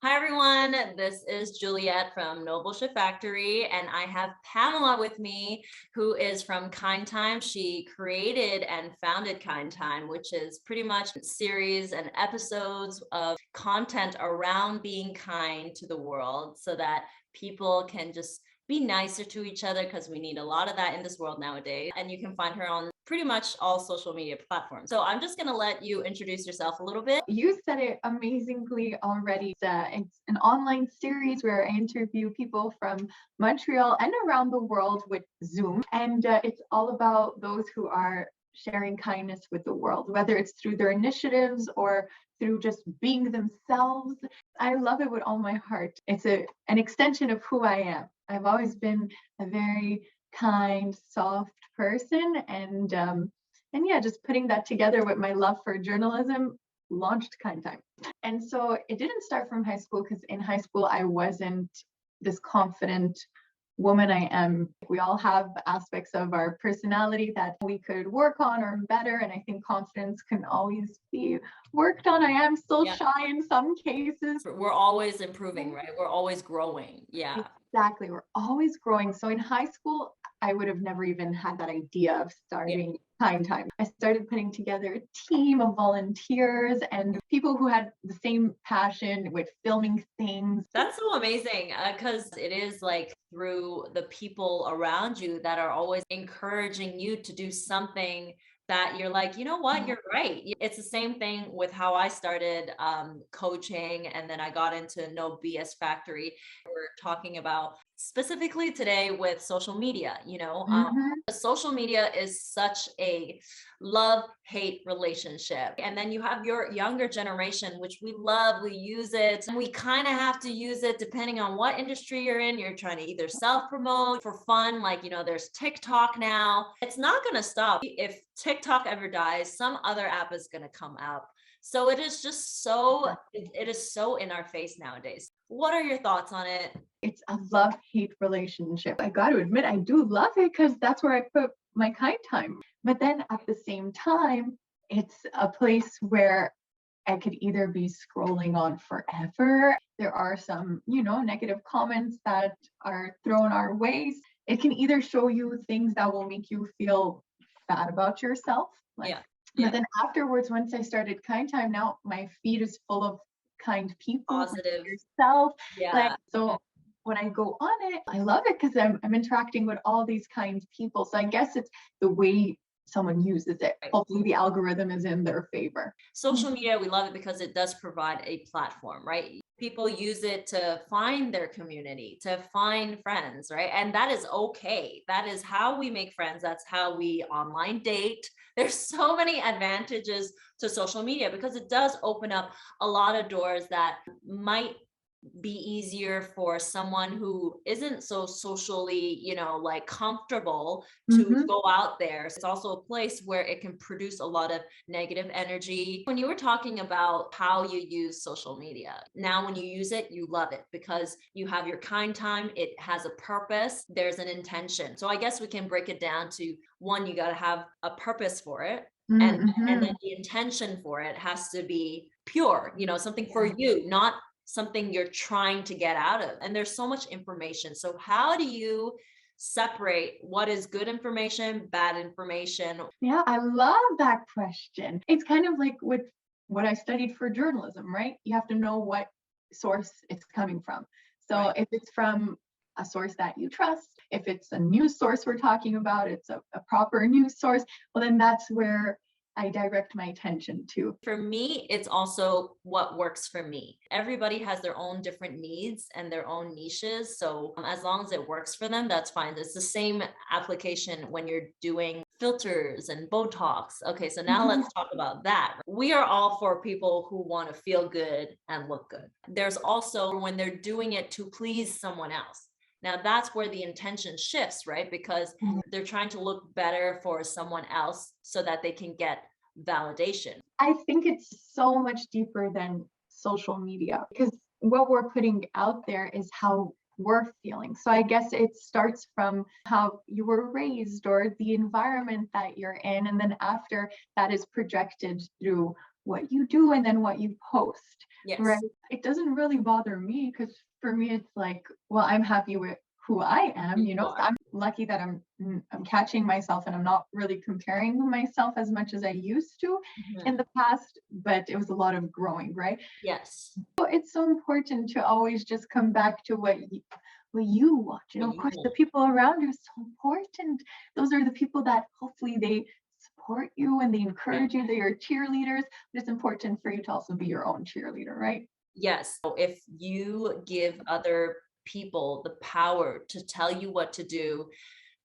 Hi everyone, this is Juliette from Noble Ship Factory, and I have Pamela with me, who is from Kind Time. She created and founded Kind Time, which is pretty much a series and episodes of content around being kind to the world so that people can just be nicer to each other because we need a lot of that in this world nowadays. And you can find her on pretty much all social media platforms. So I'm just going to let you introduce yourself a little bit. You said it amazingly already. It's an online series where I interview people from Montreal and around the world with Zoom. And it's all about those who are sharing kindness with the world, whether it's through their initiatives or through just being themselves. I love it with all my heart. It's an extension of who I am. I've always been a very kind, soft person, and yeah, just putting that together with my love for journalism launched Kind Time. And so it didn't start from high school, because in high school I wasn't this confident woman I am. We all have aspects of our personality that we could work on or better, and I think confidence can always be worked on. I am still shy in some cases. We're always improving, right? We're always growing. Yeah. Exactly. We're always growing. So in high school, I would have never even had that idea of starting Kind Time. I started putting together a team of volunteers and people who had the same passion with filming things. That's so amazing because it is like through the people around you that are always encouraging you to do something that you're like, you know what, you're right. It's the same thing with how I started coaching, and then I got into No BS Factory. We're talking about specifically today with social media. Social media is such a love-hate relationship. And then you have your younger generation, which we love, we use it, and we kind of have to use it depending on what industry you're in. You're trying to either self-promote for fun, like, there's TikTok now. It's not going to stop. If TikTok ever dies, some other app is going to come out. So it is just it is so in our face nowadays. What are your thoughts on it? It's a love-hate relationship. I got to admit, I do love it because that's where I put my Kind Time. But then at the same time, it's a place where I could either be scrolling on forever. There are some, negative comments that are thrown our ways. It can either show you things that will make you feel bad about yourself. But then afterwards, once I started Kind Time, now my feed is full of kind people, positive yourself. So when I go on it, I love it because I'm interacting with all these kind people. So I guess it's the way someone uses it. Hopefully the algorithm is in their favor. Social media, we love it because it does provide a platform, right? People use it to find their community, to find friends, right? And that is okay. That is how we make friends. That's how we online date. There's so many advantages to social media because it does open up a lot of doors that might be easier for someone who isn't so socially, comfortable to go out there. It's also a place where it can produce a lot of negative energy. When you were talking about how you use social media, now when you use it, you love it because you have your Kind Time. It has a purpose. There's an intention. So I guess we can break it down to one, you got to have a purpose for it. And then the intention for it has to be pure, something for you, not something you're trying to get out of. And there's so much information. So how do you separate what is good information, bad information? Yeah, I love that question. It's kind of like with what I studied for journalism, right? You have to know what source it's coming from. So if it's from a source that you trust, if it's a news source we're talking about, it's a proper news source, well, then that's where I direct my attention to. For me, it's also what works for me. Everybody has their own different needs and their own niches. So as long as it works for them, that's fine. It's the same application when you're doing filters and Botox. Okay, so now let's talk about that. We are all for people who want to feel good and look good. There's also when they're doing it to please someone else. Now that's where the intention shifts, right? Because they're trying to look better for someone else so that they can get validation. I think it's so much deeper than social media because what we're putting out there is how we're feeling. So I guess it starts from how you were raised or the environment that you're in. And then after that is projected through what you do and then what you post, right? Yes. It doesn't really bother me because for me it's like, well, I'm happy with who I am, You so are. I'm lucky that I'm catching myself and I'm not really comparing myself as much as I used to Mhm. in the past, but it was a lot of growing, right? Yes. So it's so important to always just come back to what you want. What Of you course, the want. people around you are so important. Those are the people that hopefully they support you and they Yeah. encourage you. They're your cheerleaders. But it's important for you to also be your own cheerleader, right? Yes. So if you give other people the power to tell you what to do,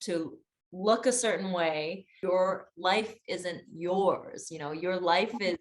to look a certain way, your life isn't yours. Your life is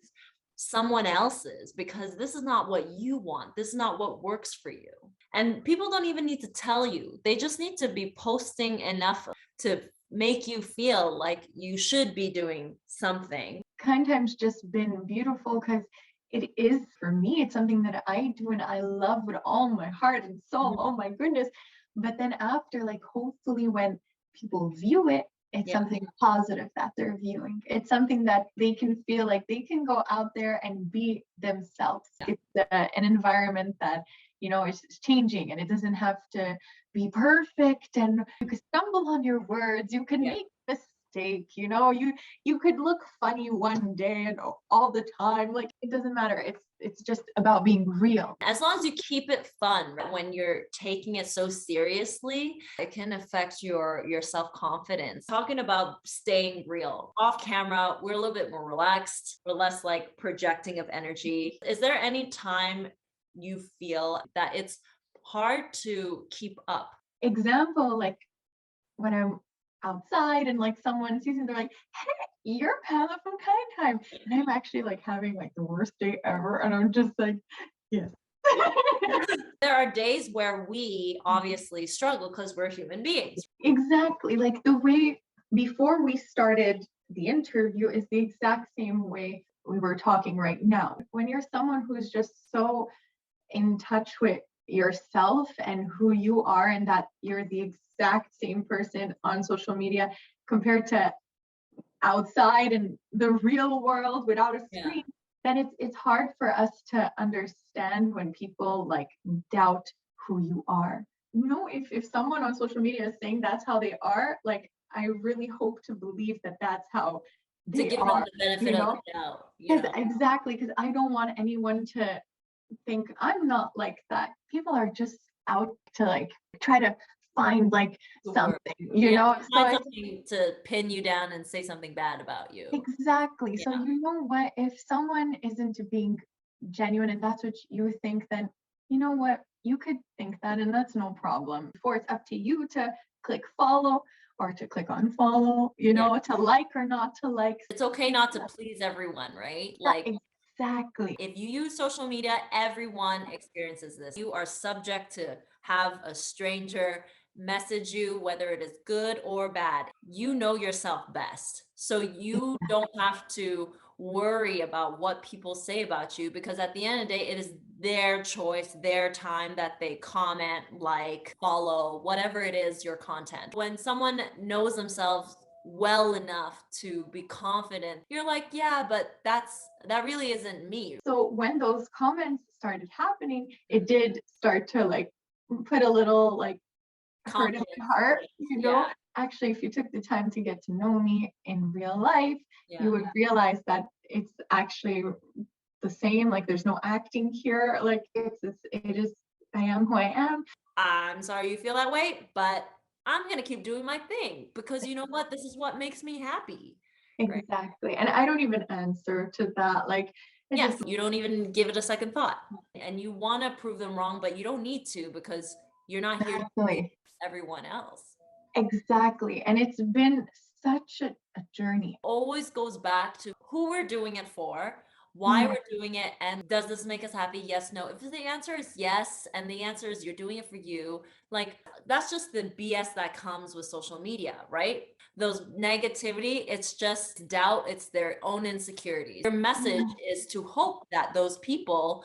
someone else's because this is not what you want. This is not what works for you. And people don't even need to tell you. They just need to be posting enough to make you feel like you should be doing something. Kind time's just been beautiful because it is for me, it's something that I do and I love with all my heart and soul. Mhm. Oh my goodness. But then after, like hopefully when people view it, it's Yeah. something positive that they're viewing. It's something that they can feel like they can go out there and be themselves. Yeah. It's an environment that, is changing and it doesn't have to be perfect. And you could stumble on your words, you can Yeah. make mistake, you could look funny one day and all the time, like it doesn't matter, it's just about being real. As long as you keep it fun, right? When you're taking it so seriously, it can affect your self-confidence. Talking about staying real. Off camera, we're a little bit more relaxed. We're less like projecting of energy. Is there any time you feel that it's hard to keep up? Example, like when I'm outside and like someone sees me, they're like, hey, you're Pamela from Kind Time, and I'm actually like having like the worst day ever and I'm just like, yes. There are days where we obviously struggle because we're human beings. Exactly. Like the way before we started the interview is the exact same way we were talking right now. When you're someone who's just so in touch with yourself and who you are, and that you're the exact same person on social media compared to outside and the real world without a Yeah. screen, then it's hard for us to understand when people like doubt who you are. If someone on social media is saying that's how they are, like I really hope to believe that that's how To they give them are, the benefit you of know the doubt, because exactly, because I don't want anyone to think I'm not like that. People are just out to like try to find like the word. something, Yeah. so Find it's something to pin you down and say something bad about you. exactly. Yeah. So you know what? If someone isn't being genuine and that's what you think, then you know what? You could think that and that's no problem. Before it's up to you to click follow or to click unfollow, Yeah. to like or not to like. It's okay not to please everyone, right? Like Exactly. if you use social media, everyone experiences this. You are subject to have a stranger message you, whether it is good or bad. You know yourself best. So you don't have to worry about what people say about you because at the end of the day, it is their choice, their time that they comment, like, follow, whatever it is, your content. When someone knows themselves well enough to be confident, you're like, yeah, but that really isn't me. So when those comments started happening, it did start to like put a little like hurt in Confidence. my heart, Yeah. Actually, if you took the time to get to know me in real life, Yeah. you would realize that it's actually the same. Like there's no acting here. Like it is, I am who I am. I'm sorry you feel that way, but I'm going to keep doing my thing because you know what? This is what makes me happy. Right. Exactly. And I don't even answer to that. Like it Yes, just you don't even give it a second thought. And you want to prove them wrong, but you don't need to because you're not here to please exactly. everyone else. Exactly. And it's been such a journey. Always goes back to who we're doing it for, why Yeah. we're doing it, and does this make us happy? Yes, no. If the answer is yes, and the answer is you're doing it for you, like that's just the BS that comes with social media, right? Those negativity, it's just doubt, it's their own insecurities. Your message is to hope that those people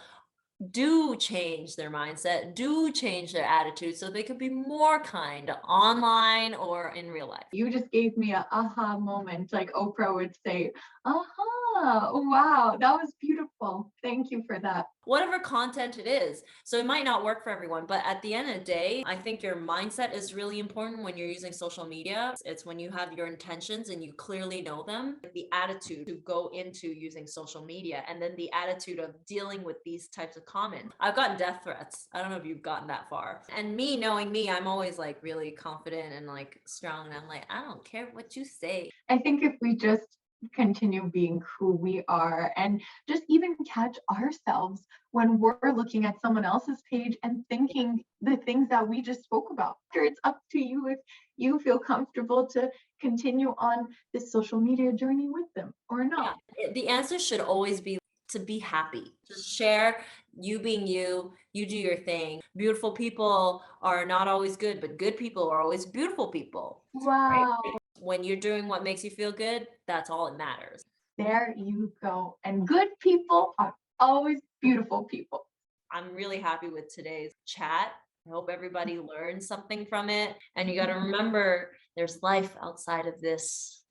do change their mindset, do change their attitude so they could be more kind online or in real life. You just gave me a aha moment, like Oprah would say, aha, Wow, that was beautiful. Thank you for that. Whatever content it is. So it might not work for everyone, but at the end of the day, I think your mindset is really important when you're using social media. It's when you have your intentions and you clearly know them, the attitude to go into using social media, and then the attitude of dealing with these types of comments. I've gotten death threats. I don't know if you've gotten that far. And me, knowing me, I'm always like really confident and like strong. And I'm like, I don't care what you say. I think if we just continue being who we are and just even catch ourselves when we're looking at someone else's page and thinking the things that we just spoke about. It's up to you if you feel comfortable to continue on this social media journey with them or not. Yeah. The answer should always be to be happy. Just share you being you, you do your thing. Beautiful people are not always good, but good people are always beautiful people. Right? Wow. When you're doing what makes you feel good, that's all that matters. There you go. And good people are always beautiful people. I'm really happy with today's chat. I hope everybody learned something from it. And you got to remember there's life outside of this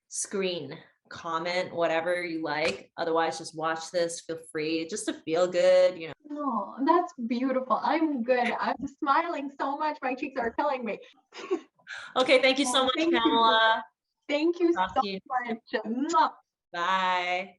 screen. Comment whatever you like. Otherwise, just watch this. Feel free just to feel good, you know. Oh, that's beautiful. I'm good. I'm smiling so much. My cheeks are killing me. Okay, thank you so much, Thank you. Pamela. Thank you Talk so to you. much. Mwah. Bye.